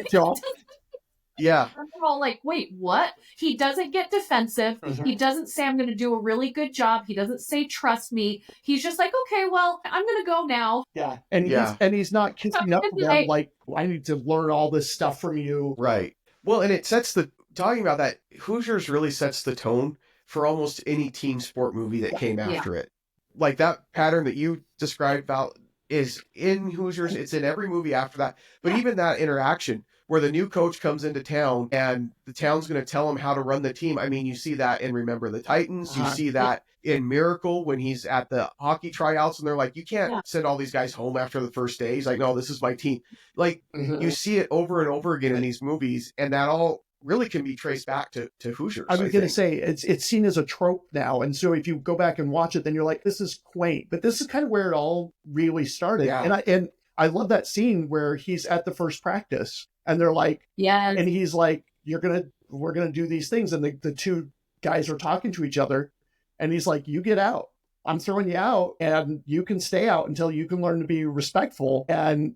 Yeah. And we're all like, wait, what? He doesn't get defensive. He doesn't say, I'm going to do a really good job. He doesn't say, trust me. He's just like, okay, well, I'm going to go now. Yeah. And he's not kissing up to them like, I need to learn all this stuff from you. Right. Well, and it sets talking about that, Hoosiers really sets the tone for almost any team sport movie that came after it. Like that pattern that you described about is in Hoosiers. It's in every movie after that. But even that interaction where the new coach comes into town and the town's going to tell him how to run the team. I mean, you see that in Remember the Titans. You see that in Miracle when he's at the hockey tryouts and they're like, you can't send all these guys home after the first day. He's like, no, this is my team. Like you see it over and over again in these movies, and that all really can be traced back to Hoosiers. I was going to say, it's seen as a trope now. And so if you go back and watch it, then you're like, this is quaint. But this is kind of where it all really started. Yeah. And I love that scene where he's at the first practice and they're like, and he's like, we're going to do these things. And the two guys are talking to each other and he's like, you get out. I'm throwing you out, and you can stay out until you can learn to be respectful. And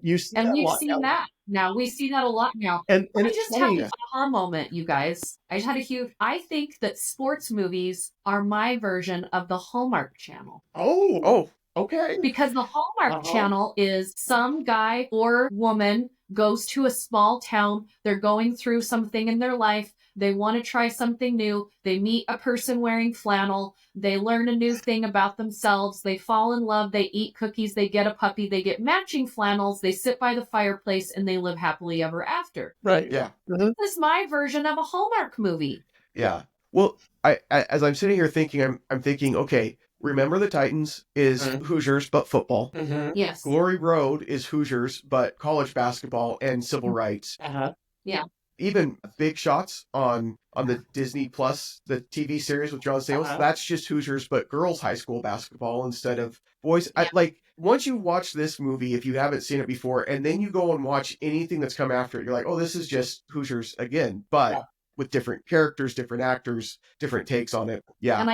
you see that you've a lot seen now. that now. We see that a lot now. And I it's just funny. had an aha moment, you guys. I just had a huge. I think that sports movies are my version of the Hallmark Channel. Oh, okay. Because the Hallmark Channel is some guy or woman goes to a small town. They're going through something in their life. They want to try something new. They meet a person wearing flannel. They learn a new thing about themselves. They fall in love. They eat cookies. They get a puppy. They get matching flannels. They sit by the fireplace and they live happily ever after. Right. Yeah. This is my version of a Hallmark movie. Yeah. Well, I as I'm sitting here thinking, I'm thinking, okay, Remember the Titans is Hoosiers, but football. Yes. Glory Road is Hoosiers, but college basketball and civil rights. Yeah. Even Big Shots on the Disney Plus, the TV series with John Cena, that's just Hoosiers, but girls high school basketball instead of boys. Like, once you watch this movie, if you haven't seen it before, and then you go and watch anything that's come after it, you're like, oh, this is just Hoosiers again, but with different characters, different actors, different takes on it. Yeah. And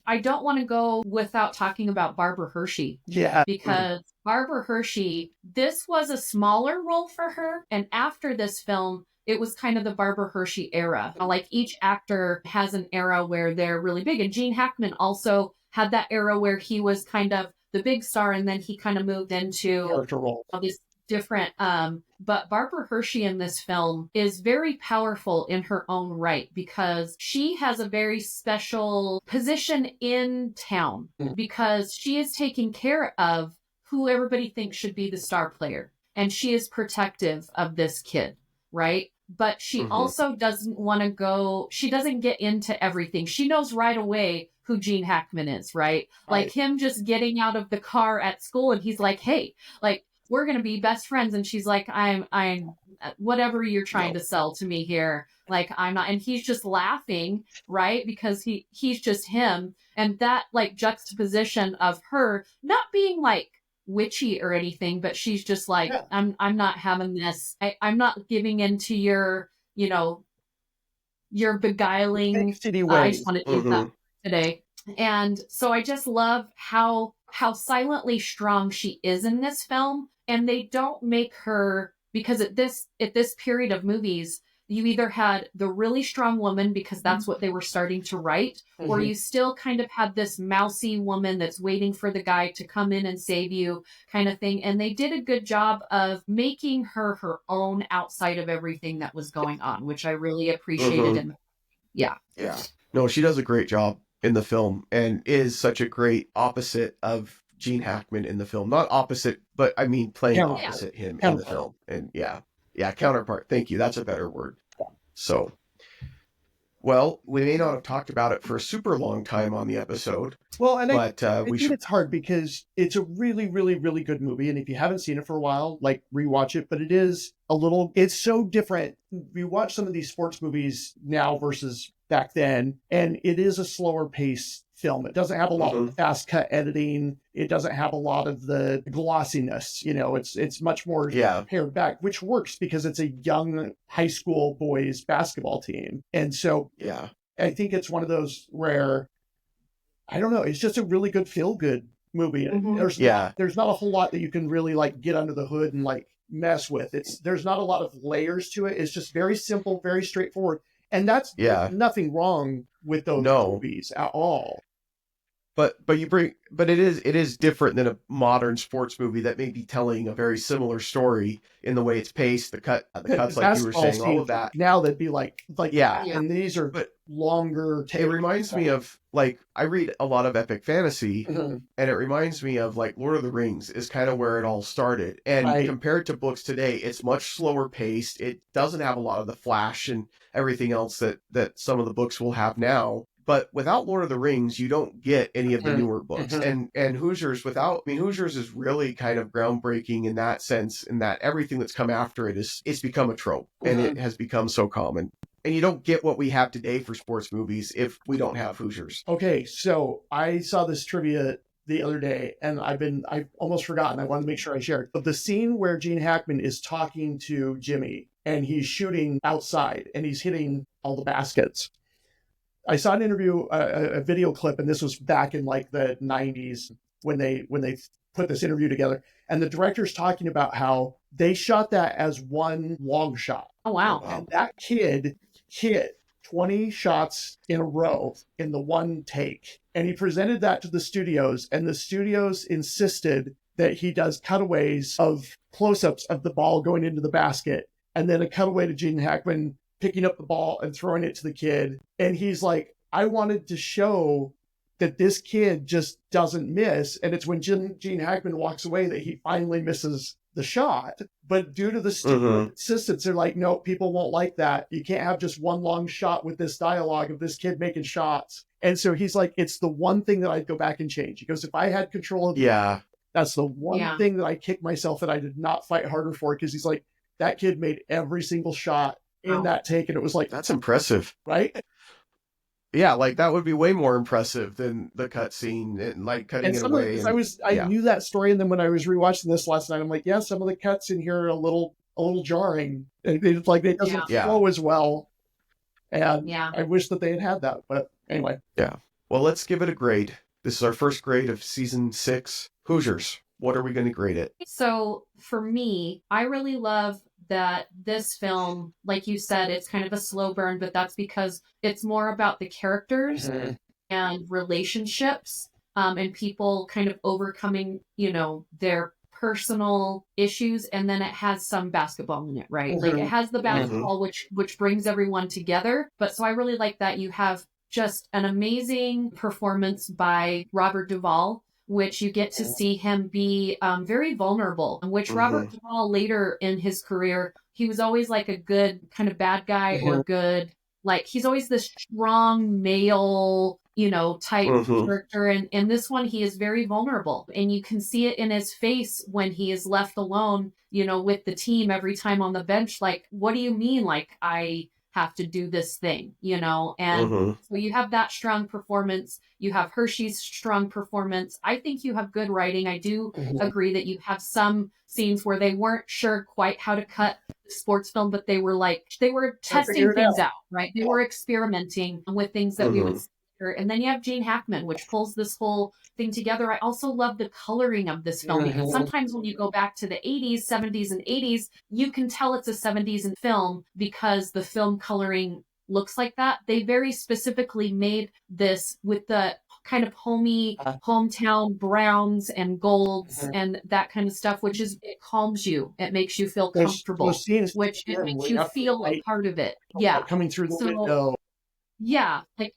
I don't want to go without talking about Barbara Hershey. Yeah. Because Barbara Hershey, this was a smaller role for her. And after this film, it was kind of the Barbara Hershey era. Like each actor has an era where they're really big. And Gene Hackman also had that era where he was kind of the big star, and then he kind of moved into character role. This different but Barbara Hershey in this film is very powerful in her own right, because she has a very special position in town, because she is taking care of who everybody thinks should be the star player, and she is protective of this kid, right? But she also doesn't want to go, she doesn't get into everything. She knows right away who Gene Hackman is, right? Like him just getting out of the car at school, and he's like, hey, like, we're going to be best friends. And she's like, I'm whatever you're trying to sell to me here. Like, I'm not. And he's just laughing, right? Because he's just him. And that like juxtaposition of her not being like witchy or anything, but she's just like, I'm not having this. I'm not giving into your, you know, your beguiling. I just want to use that today. And so I just love how silently strong she is in this film. And they don't make her, because at this period of movies, you either had the really strong woman because that's what they were starting to write, or you still kind of had this mousy woman that's waiting for the guy to come in and save you kind of thing. And they did a good job of making her her own outside of everything that was going on, which I really appreciated. Yeah. No, she does a great job in the film and is such a great opposite of Gene Hackman in the film. Not opposite, but I mean playing opposite him in the film. And counterpart. Thank you. That's a better word. So, well, we may not have talked about it for a super long time on the episode. Well, and I think it's hard because it's a really, really, really good movie. And if you haven't seen it for a while, like rewatch it. But it's so different. We watch some of these sports movies now versus back then, and it is a slower pace film. It doesn't have a lot of fast cut editing. It doesn't have a lot of the glossiness. You know, it's much more pared back, which works because it's a young high school boys basketball team. And so I think it's one of those where, I don't know, it's just a really good feel good movie. There's not a whole lot that you can really like get under the hood and like mess with. There's not a lot of layers to it. It's just very simple, very straightforward. And that's nothing wrong with those movies at all. But it is different than a modern sports movie that may be telling a very similar story in the way it's paced, the cuts, like you were saying, all of that. Now that'd be like and these are longer. It reminds me of, like, I read a lot of epic fantasy, and it reminds me of like Lord of the Rings is kind of where it all started. And compared to books today, it's much slower paced. It doesn't have a lot of the flash and everything else that some of the books will have now. But without Lord of the Rings, you don't get any of the newer books. And Hoosiers Hoosiers is really kind of groundbreaking in that sense, in that everything that's come after it it's become a trope, and it has become so common. And you don't get what we have today for sports movies if we don't have Hoosiers. Okay, so I saw this trivia the other day, and I've almost forgotten. I wanted to make sure I shared. But the scene where Gene Hackman is talking to Jimmy, and he's shooting outside, and he's hitting all the baskets. I saw an interview, a video clip, and this was back in like the 90s when they put this interview together. And the director's talking about how they shot that as one long shot. Oh, wow. And that kid hit 20 shots in a row in the one take. And he presented that to the studios, and the studios insisted that he does cutaways of close-ups of the ball going into the basket, and then a cutaway to Gene Hackman picking up the ball and throwing it to the kid. And he's like, I wanted to show that this kid just doesn't miss. And it's when Gene Hackman walks away that he finally misses the shot. But due to the studio insistence, they're like, no, people won't like that. You can't have just one long shot with this dialogue of this kid making shots. And so he's like, it's the one thing that I'd go back and change. He goes, if I had control of that's the one thing that I kicked myself that I did not fight harder for. Because he's like, that kid made every single shot in that take, and it was like, that's impressive, right? Yeah, like that would be way more impressive than the cut scene and like cutting it away. I knew that story, and then when I was rewatching this last night, I'm like, some of the cuts in here are a little jarring. It doesn't flow as well, and I wish that they had that. But anyway, well, let's give it a grade. This is our first grade of season 6, Hoosiers. What are we going to grade it? So for me, I really love that this film, like you said, it's kind of a slow burn, but that's because it's more about the characters and relationships and people kind of overcoming, their personal issues, and then it has some basketball in it, right? Like it has the basketball, which brings everyone together. But so I really like that you have just an amazing performance by Robert Duvall, which you get to see him be very vulnerable, which Robert Duvall later in his career, he was always like a good kind of bad guy or good, like he's always this strong male, type character. And in this one, he is very vulnerable, and you can see it in his face when he is left alone, with the team every time on the bench. Like, what do you mean? Like, I have to do this thing, and so you have that strong performance. You have Hershey's strong performance. I think you have good writing. I do agree that you have some scenes where they weren't sure quite how to cut the sports film, but they were testing things out, right? They were experimenting with things that we would see. And then you have Gene Hackman, which pulls this whole thing together. I also love the coloring of this film, because sometimes when you go back to the 80s, 70s, and 80s, you can tell it's a 70s and film because the film coloring looks like that. They very specifically made this with the kind of hometown browns and golds and that kind of stuff, which it calms you. It makes you feel comfortable, which it makes you feel a part of it. Yeah. Coming through the window. Yeah, like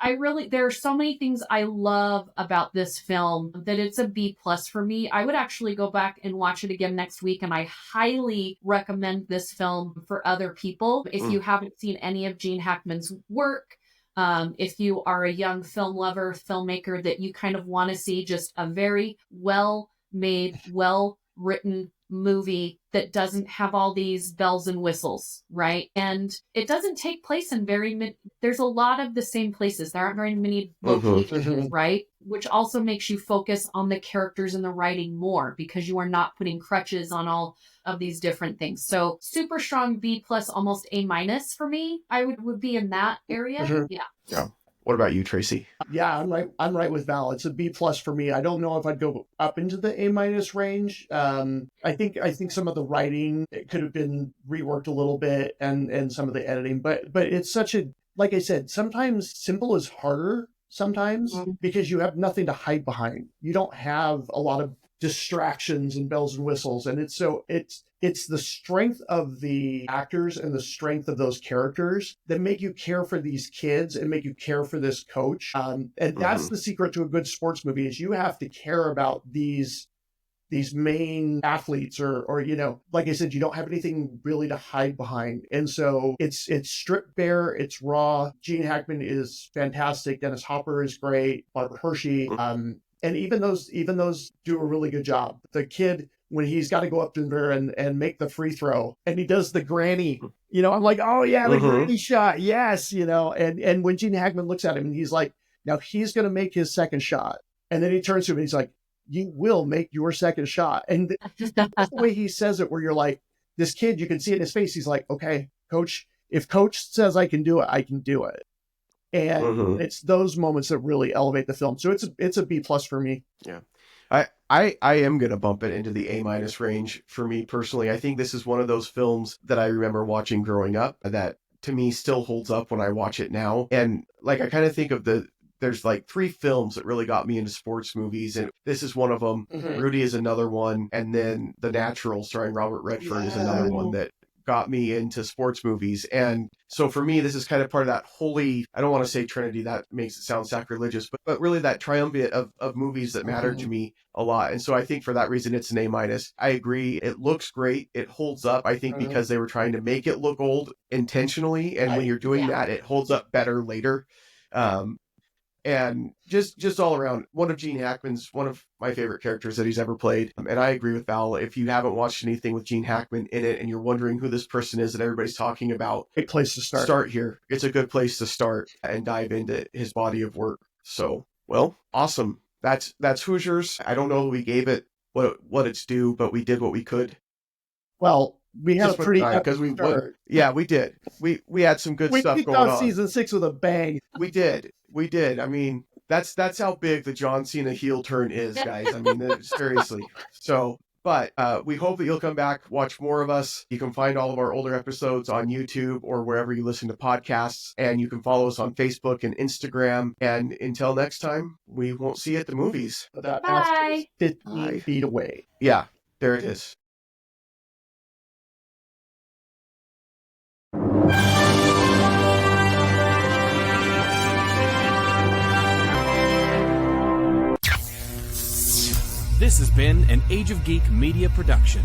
there are so many things I love about this film that it's a B+ for me. I would actually go back and watch it again next week, and I highly recommend this film for other people. If you haven't seen any of Gene Hackman's work, if you are a young film lover, filmmaker that you kind of want to see just a very well-made, well-written movie that doesn't have all these bells and whistles, right? And it doesn't take place in there's a lot of the same places. There aren't very many locations, right? Which also makes you focus on the characters and the writing more, because you are not putting crutches on all of these different things. So super strong B+, almost A- for me. I would be in that area. Yeah. What about you, Tracy? Yeah, I'm right with Val. It's a B+ for me. I don't know if I'd go up into the A- range. I think some of the writing, it could have been reworked a little bit, and some of the editing, but it's such a, like I said, sometimes simple is harder sometimes, because you have nothing to hide behind. You don't have a lot of distractions and bells and whistles, and it's the strength of the actors and the strength of those characters that make you care for these kids and make you care for this coach. And that's the secret to a good sports movie, is you have to care about these main athletes, or like I said, you don't have anything really to hide behind. And so it's stripped bare, it's raw. Gene Hackman is fantastic. Dennis Hopper is great. Barbara Hershey. And even those do a really good job. The kid, when he's got to go up to there and make the free throw, and he does the granny, I'm like, oh yeah, the granny shot. Yes. And when Gene Hackman looks at him and he's like, now he's going to make his second shot. And then he turns to him and he's like, you will make your second shot. And that's the way he says it, where you're like, this kid, you can see it in his face. He's like, okay, coach, if coach says I can do it, I can do it. And it's those moments that really elevate the film. So it's a B+ for me. Yeah. I am going to bump it into the A- range for me personally. I think this is one of those films that I remember watching growing up that to me still holds up when I watch it now. And like, I kind of think of there's like 3 films that really got me into sports movies, and this is one of them. Rudy is another one. And then The Natural, starring Robert Redford, is another one that got me into sports movies. And so for me, this is kind of part of that holy, I don't want to say Trinity, that makes it sound sacrilegious, but really that triumvirate of movies that mattered to me a lot. And so I think for that reason, it's an A-. I agree. It looks great. It holds up, I think, because they were trying to make it look old intentionally. And when you're doing that, it holds up better later. And just all around, one of my favorite characters that he's ever played. And I agree with Val. If you haven't watched anything with Gene Hackman in it and you're wondering who this person is that everybody's talking about, Great place to start. Start here. It's a good place to start and dive into his body of work. So, well, awesome. That's Hoosiers. I don't know that we gave it what it's due, but we did what we could. Well, we had a pretty because we did. We had some good stuff going on. We kicked off season 6 with a bang. We did. I mean, that's how big the John Cena heel turn is, guys. I mean, seriously. So, But we hope that you'll come back, watch more of us. You can find all of our older episodes on YouTube or wherever you listen to podcasts. And you can follow us on Facebook and Instagram. And until next time, we won't see you at the movies. That Bye. 15 feet away. Yeah, there it is. This has been an Age of Geek media production.